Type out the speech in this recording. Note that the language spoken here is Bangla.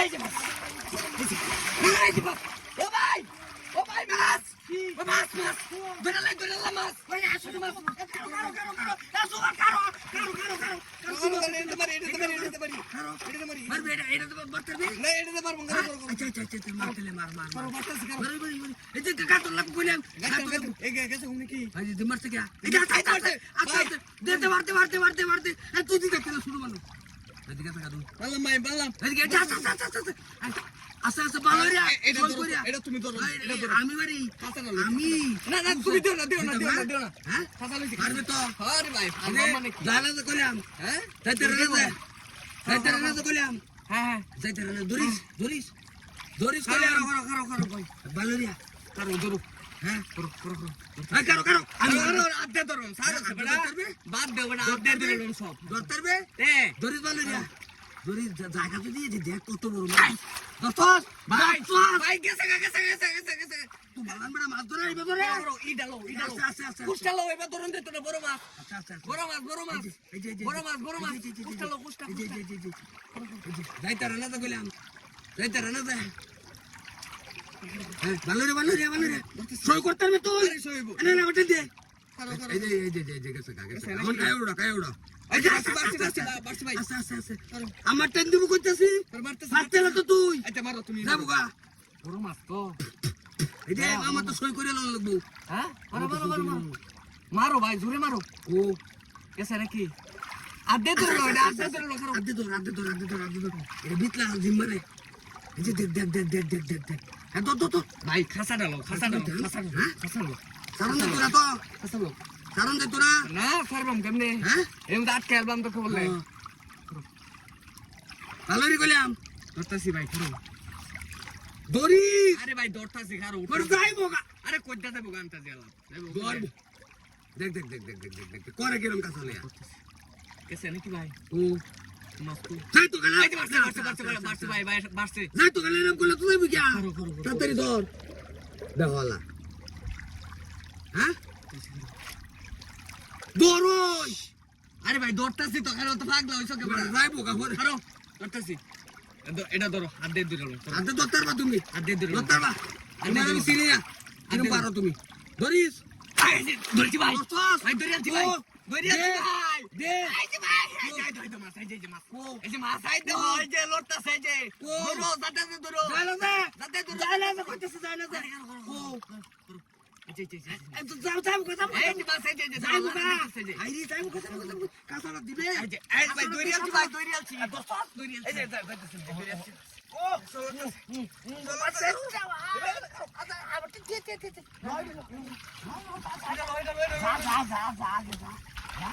এই যে মাছ এই যে মাছ ও ভাই মাছ মাছ মাছ ধরে মাছ ওই আসলে মাছ আচ্ছা আচ্ছা ভালো রে এটা তুমি ধরো আমি বাড়ি আমি না না তুমি দিও না হ্যাঁ ফাসা লইছি পারবে তো আরে ভাই মানে জানা তো কইলাম হ্যাঁ যাইতে রানা তো কইলাম হ্যাঁ যাইতে রানা দরিস কইলাম করো ভাই ভালো রে করো হ্যাঁ করো করো আমি আদে ধরো সারা বড়া বাদ দেও বড়া আদে ধরো সব ধরতে দরিস ভালো রে দরিস জায়গা যদি দেখ কত বড় দোস্ত ভাই গেছে তুই বাগান বড় মাছ ধরে আইবে ধরে ই ডালো আচ্ছা কুষ্টালো এবার ধরন দে তোরে বড় মাছ আচ্ছা বড় মাছ এই যে বড় মাছ কুষ্টালো যাইতা রানা তো কইলাম যাইতা রানা দে হ্যাঁ ভালো রে সই করতে হবে তুই সইব না ওটা দে এই যে গেছে এখন কায় ওড়া এই যে বাসি ভাই আচ্ছা আমার টেন দিব কইতাছি মারতে না তো তুই আচ্ছা মারো তুমি যাবো গা বড় মাছ তো এই যে আমার তো সই করে লাগবো হ্যাঁ মারো ভাই জোরে মারো ও কেসে নাকি আদে ধরে এটা বিতলা জিম্মারে এই যে দেখ হ্যাঁ তো ভাই খাসা ডালো সারন দে তোরা না সারবাম কেমনে হ্যাঁ এম দাঁত খেলবাম তো বললে ভালো রে কইলাম ধরতাছি ভাই পুরো দড়ি আরে ভাই ধরতাছি খারো পর যাইবো আরে কইতা যাবো গানটা দিলা ধর দেখ করে গেলাম কাছলে কেসে নাকি ভাই ও মাস্কু যাই তো গেল বাড়ছে ভাই বাড়ছে যাই তো গেল এরকম করলে তুই যাবি কি তাড়াতাড়ি ধর দেওয়ালা হ্যাঁ দরই আরে ভাই দরতাছি তো কারণ তো পাগলা হইছো কে বড় যাইবো কা ধরো দরতাছি এটা ধরো হাত দিয়ে ধরো হাত দিয়ে ধরতারবা তুমি হাত দিয়ে ধরো ধরতারবা আমি চিনি না তুমি পারো তুমি ধরিস ধরছি ভাই ভাই ধরিয়াছি ভাই দে এই যে ভাই এই যে মাছ এই যে মাছ আই দে ওই যে লড়তাছে যে ধরো যাতে ধরো যাইলা যা কইতেছে যাইলা যা ও এই তো যাও কথা এই যে মাছ এই যে যাইবো কা আই রে যাইবো কথা কাঁচাটা দিবে এই ভাই দরিয়াছি এই যে দরিয়াছি ও মাছ আবার তে যা